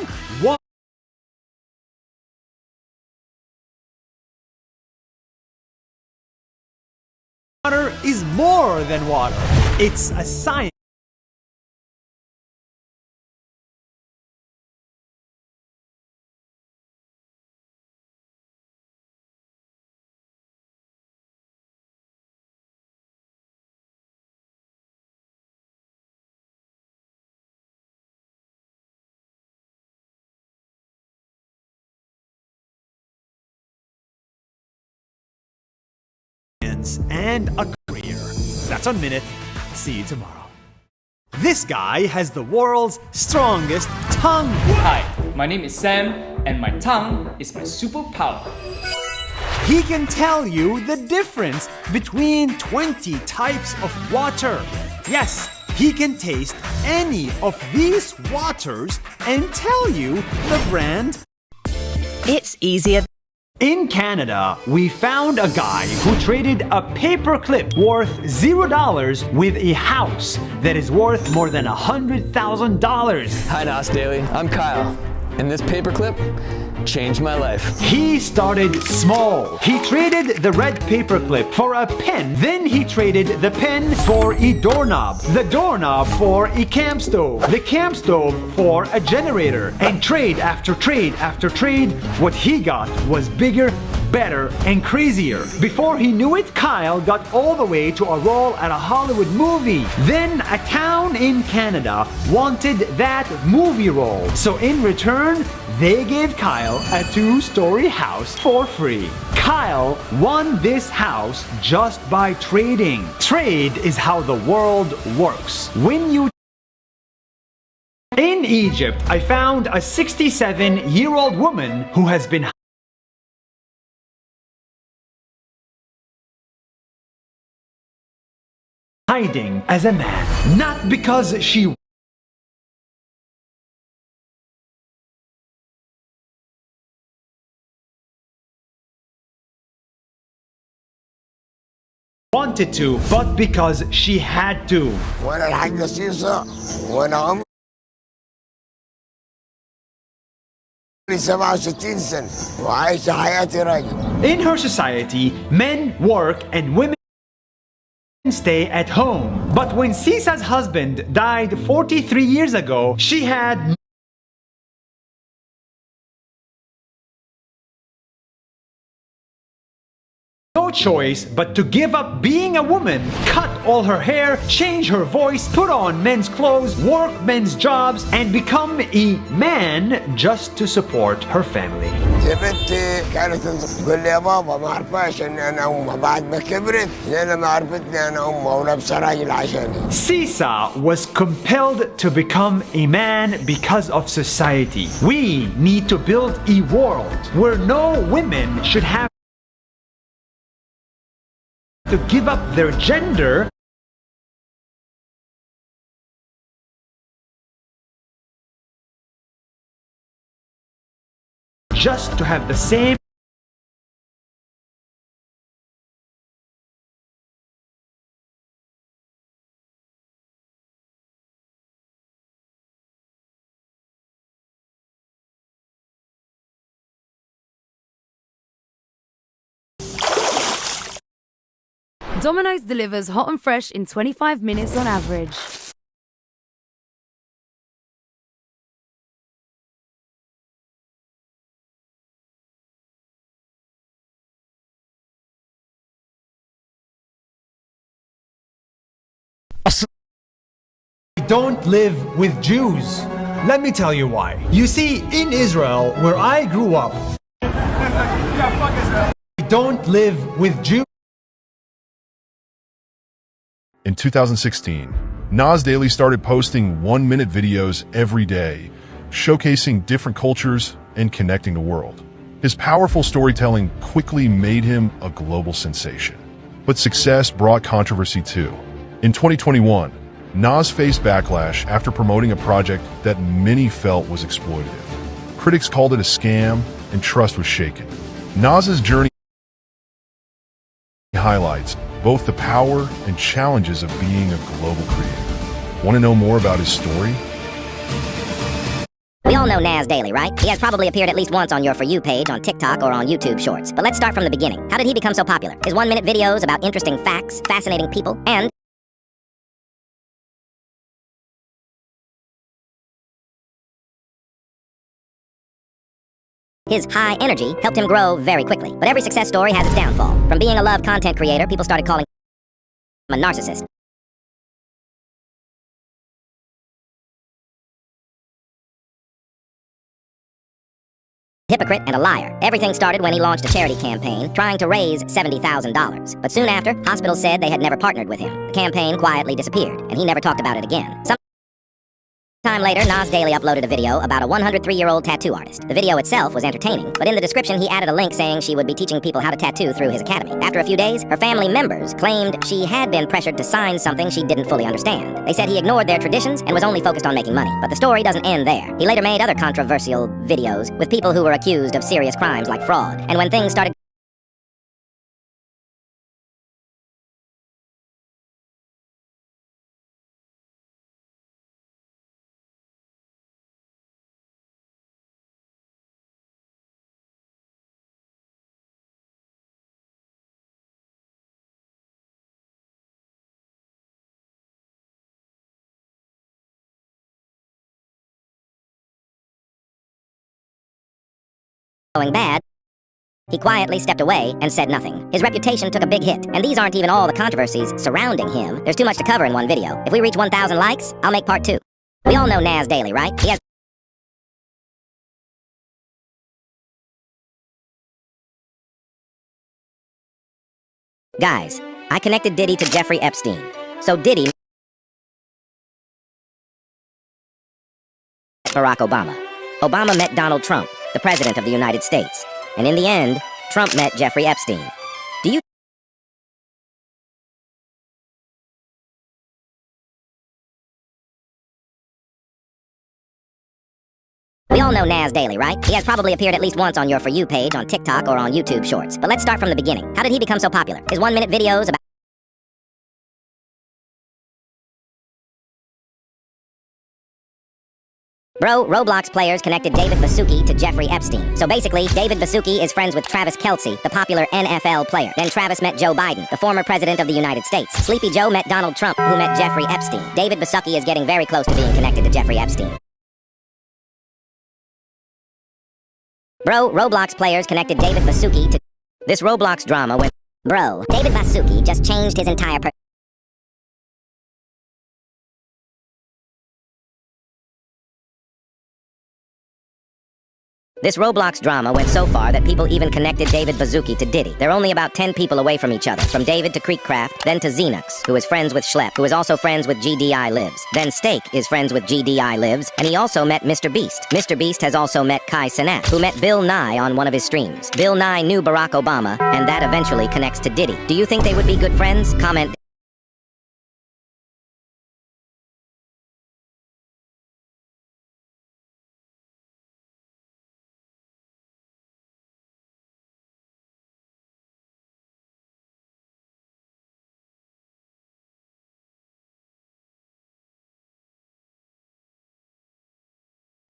water is more than water. It's a science. And a career. That's on Minute. See you tomorrow. This guy has the world's strongest tongue. Hi, my name is Sam, and my tongue is my superpower. He can tell you the difference between 20 types of water. Yes, he can taste any of these waters and tell you the brand. It's easier. In Canada, we found a guy who traded a paperclip worth $0 with a house that is worth more than $100,000. Hi, Nas Daily. I'm Kyle, and this paperclip changed my life. He started small. He traded the red paperclip for a pen. Then he traded the pen for a doorknob, the doorknob for a camp stove, the camp stove for a generator. And trade after trade after trade, what he got was bigger, better, and crazier. Before he knew it, Kyle got all the way to a role at a Hollywood movie. Then a town in Canada wanted that movie role. So in return, they gave Kyle a 2-story house for free. Kyle won this house just by trading. Trade is how the world works. In Egypt, I found a 67-year-old woman who has been hiding as a man, not because she wanted to, but because she had to. وانا الحاج سيسا وانا عمري 67 سنة وعايش حياتي راجل. In her society, men work and women stay at home. But when Sisa's husband died 43 years ago, she had no choice but to give up being a woman, cut all her hair, change her voice, put on men's clothes, work men's jobs, and become a man just to support her family. بنتي كانت تقول لي يا بابا ما عرفاش اني انا امها بعد ما كبرت لان ما عرفتني انا امها ولابسه راجل عشاني. Sisa was compelled to become a man because of society. We need to build a world where no women should have to give up their gender just to have the same Domino's delivers hot and fresh in 25 minutes on average. don't live with Jews. Let me tell you why. You see, in Israel, where I grew up, we don't live with Jews. In 2016, Nas Daily started posting 1-minute videos every day, showcasing different cultures and connecting the world. His powerful storytelling quickly made him a global sensation. But success brought controversy too. In 2021, Nas faced backlash after promoting a project that many felt was exploitative. Critics called it a scam and trust was shaken. Nas's journey highlights both the power and challenges of being a global creator. Want to know more about his story? We all know Nas Daily, right? He has probably appeared at least once on your For You page on TikTok or on YouTube Shorts. But let's start from the beginning. How did he become so popular? His 1-minute videos about interesting facts, fascinating people, and his high energy helped him grow very quickly. But every success story has its downfall. From being a loved content creator, people started calling him a narcissist. Hypocrite and a liar. Everything started when he launched a charity campaign trying to raise $70,000. But soon after, hospitals said they had never partnered with him. The campaign quietly disappeared, and he never talked about it again. Sometime later, Nas Daily uploaded a video about a 103-year-old tattoo artist. The video itself was entertaining, but in the description he added a link saying she would be teaching people how to tattoo through his academy. After a few days, her family members claimed she had been pressured to sign something she didn't fully understand. They said he ignored their traditions and was only focused on making money. But the story doesn't end there. He later made other controversial videos with people who were accused of serious crimes like fraud. And when things started going bad, he quietly stepped away and said nothing. His reputation took a big hit, and these aren't even all the controversies surrounding him. There's too much to cover in one video. If we reach 1,000 likes, I'll make part 2. We all know Nas Daily, right? He has Guys, I connected Diddy to Jeffrey Epstein. So Diddy met Barack Obama. Obama met Donald Trump, the President of the United States. And in the end, Trump met Jeffrey Epstein. Do you We all know Nas Daily, right? He has probably appeared at least once on your For You page on TikTok or on YouTube Shorts. But let's start from the beginning. How did he become so popular? His 1-minute videos about Roblox players connected David Baszucki to Jeffrey Epstein. So basically, David Baszucki is friends with Travis Kelce, the popular NFL player. Then Travis met Joe Biden, the former president of the United States. Sleepy Joe met Donald Trump, who met Jeffrey Epstein. David Baszucki is getting very close to being connected to Jeffrey Epstein. Roblox players connected David Baszucki to this Roblox drama when David Baszucki just changed his entire This Roblox drama went so far that people even connected David Baszucki to Diddy. They're only about 10 people away from each other. From David to Creekcraft, then to Xenux, who is friends with Schlepp, who is also friends with GDI Lives. Then Steak is friends with GDI Lives, and he also met Mr. Beast. Mr. Beast has also met Kai Cenat, who met Bill Nye on one of his streams. Bill Nye knew Barack Obama, and that eventually connects to Diddy. Do you think they would be good friends? Comment.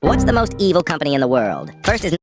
What's the most evil company in the world? First is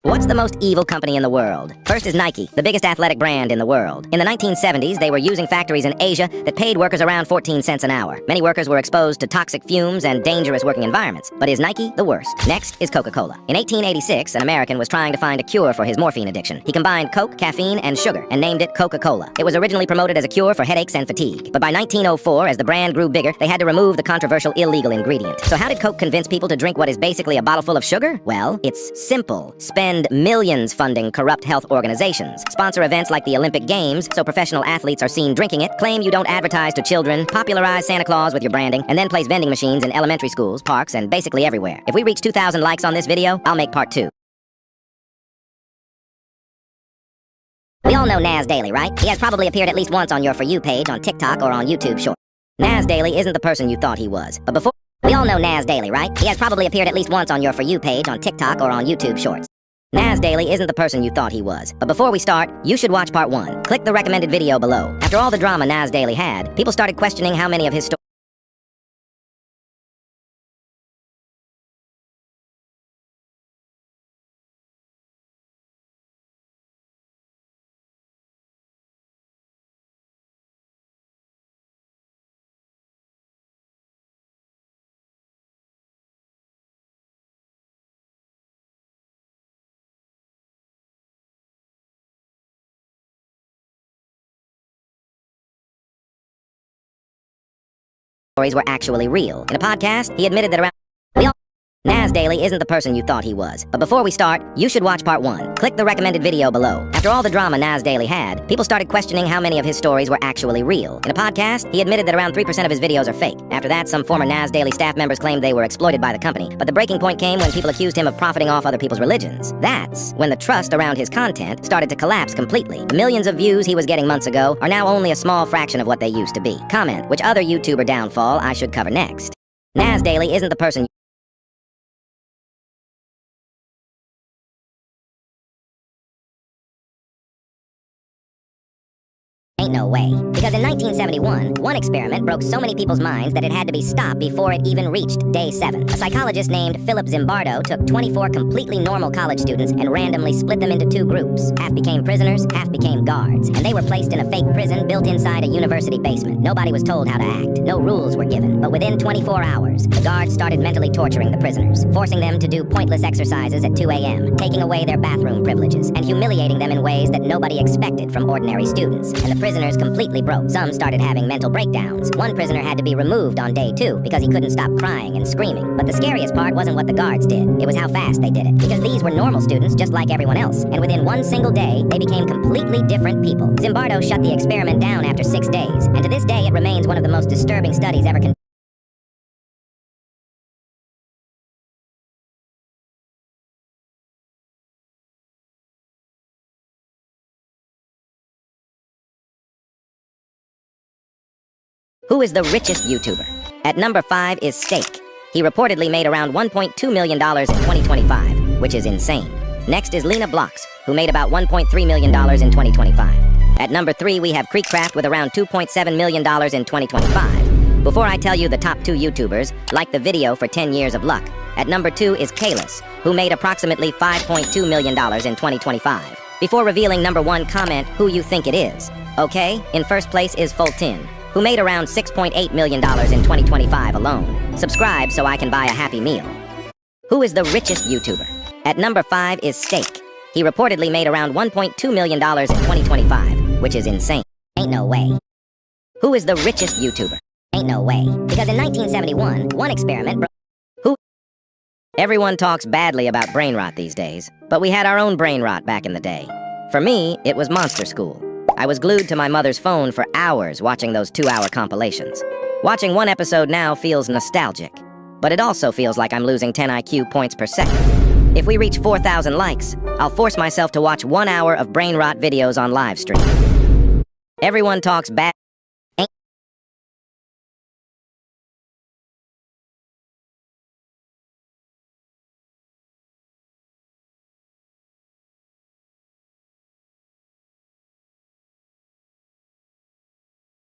What's the most evil company in the world? First is Nike, the biggest athletic brand in the world. In the 1970s, they were using factories in Asia that paid workers around 14 cents an hour. Many workers were exposed to toxic fumes and dangerous working environments. But is Nike the worst? Next is Coca-Cola. In 1886, an American was trying to find a cure for his morphine addiction. He combined Coke, caffeine, and sugar and named it Coca-Cola. It was originally promoted as a cure for headaches and fatigue. But by 1904, as the brand grew bigger, they had to remove the controversial illegal ingredient. So how did Coke convince people to drink what is basically a bottle full of sugar? Well, it's simple. Spend millions funding corrupt health organizations. Sponsor events like the Olympic Games so professional athletes are seen drinking it. Claim you don't advertise to children. Popularize Santa Claus with your branding. And then place vending machines in elementary schools, parks, and basically everywhere. If we reach 2,000 likes on this video, I'll make part 2. We all know Nas Daily, right? He has probably appeared at least once on your For You page on TikTok or on YouTube Shorts. Nas Daily isn't the person you thought he was. But before... We all know Nas Daily, right? He has probably appeared at least once on your For You page on TikTok or on YouTube Shorts. Nas Daily isn't the person you thought he was. But before we start, you should watch part 1. Click the recommended video below. After all the drama Nas Daily had, people started questioning how many of his stories. Were actually real. In a podcast, he admitted that around... Nas Daily isn't the person you thought he was. But before we start, you should watch part 1. Click the recommended video below. After all the drama Nas Daily had, people started questioning how many of his stories were actually real. In a podcast, he admitted that around 3% of his videos are fake. After that, some former Nas Daily staff members claimed they were exploited by the company. But the breaking point came when people accused him of profiting off other people's religions. That's when the trust around his content started to collapse completely. The millions of views he was getting months ago are now only a small fraction of what they used to be. Comment which other YouTuber downfall I should cover next. Nas Daily isn't the person... Ain't no way. Because in 1971, one experiment broke so many people's minds that it had to be stopped before it even reached day 7. A psychologist named Philip Zimbardo took 24 completely normal college students and randomly split them into 2 groups. Half became prisoners, half became guards. And they were placed in a fake prison built inside a university basement. Nobody was told how to act. No rules were given. But within 24 hours, the guards started mentally torturing the prisoners, forcing them to do pointless exercises at 2 a.m., taking away their bathroom privileges, and humiliating them in ways that nobody expected from ordinary students. And the prisoners completely broke. Some started having mental breakdowns. One prisoner had to be removed on day 2 because he couldn't stop crying and screaming. But the scariest part wasn't what the guards did. It was how fast they did it. Because these were normal students just like everyone else. And within one single day, they became completely different people. Zimbardo shut the experiment down after 6 days. And to this day, it remains one of the most disturbing studies ever conducted. Who is the richest YouTuber? At number 5 is Steak. He reportedly made around $1.2 million in 2025, which is insane. Next is Lena Blocks, who made about $1.3 million in 2025. At number 3, we have Creekcraft with around $2.7 million in 2025. Before I tell you the top 2 YouTubers, like the video for 10 years of luck. At number 2 is Kalis, who made approximately $5.2 million in 2025. Before revealing number 1, comment who you think it is. Okay, in first place is Fultin, who made around $6.8 million in 2025 alone. Subscribe so I can buy a Happy Meal. Who is the richest YouTuber? At number 5 is Steak. He reportedly made around $1.2 million in 2025, which is insane. Ain't no way. Who is the richest YouTuber? Ain't no way. Because in 1971, one experiment broke... Everyone talks badly about brain rot these days, but we had our own brain rot back in the day. For me, it was Monster School. I was glued to my mother's phone for hours watching those 2-hour compilations. Watching one episode now feels nostalgic, but it also feels like I'm losing 10 IQ points per second. If we reach 4,000 likes, I'll force myself to watch 1 hour of brain rot videos on live stream. Everyone talks bad...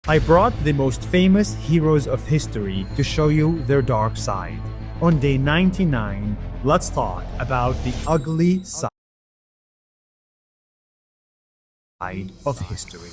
I brought the most famous heroes of history to show you their dark side. On day 99, let's talk about the ugly side. of history.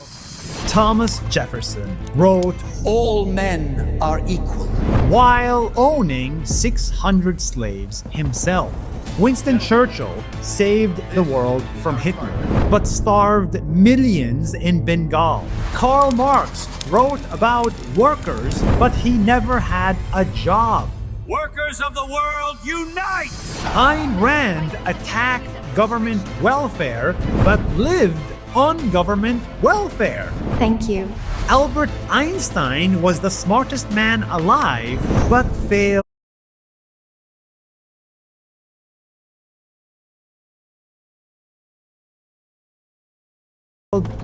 Thomas Jefferson wrote, "All men are equal," while owning 600 slaves himself. Winston Churchill saved the world from Hitler, but starved millions in Bengal. Karl Marx wrote about workers, but he never had a job. Workers of the world, unite! Ayn Rand attacked government welfare, but lived on government welfare. Thank you. Albert Einstein was the smartest man alive, but failed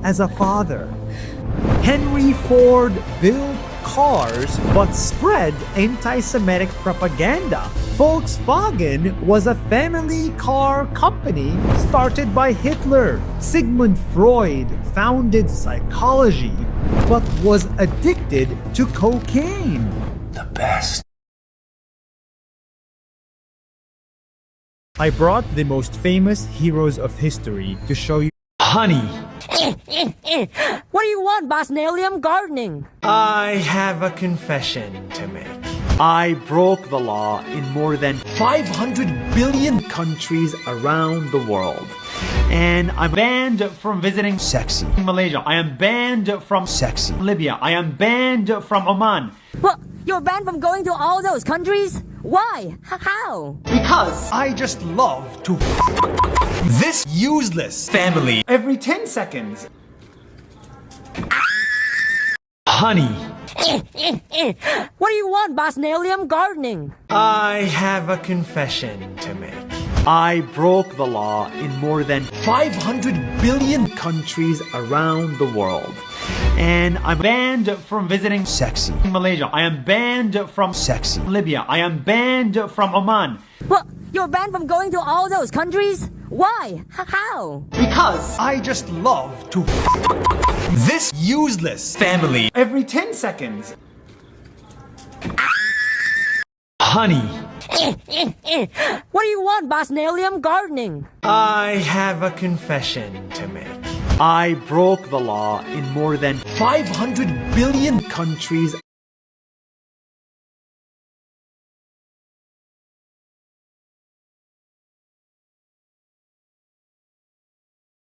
as a father. Henry Ford built cars but spread anti-Semitic propaganda. Volkswagen was a family car company started by Hitler. Sigmund Freud founded psychology but was addicted to cocaine. The best. I brought the most famous heroes of history to show you. Honey. What do you want, Bosnalium Gardening? I have a confession to make. I broke the law in more than 500 billion countries around the world. And I'm banned from visiting Sexy Malaysia. I am banned from Sexy Libya. I am banned from Oman. What? You're banned from going to all those countries? Why? How? Because I just love to this useless family every 10 seconds. Honey. What do you want, Bosnalium Gardening? I have a confession to make. I broke the law in more than 500 billion countries around the world. And I'm banned from visiting Sexy Malaysia. I am banned from Sexy Libya. I am banned from Oman. What? You're banned from going to all those countries? Why? How? Because I just love to this useless family every 10 seconds. Honey. What do you want, Bosnalium Gardening? I have a confession to make. I broke the law in more than 500 billion countries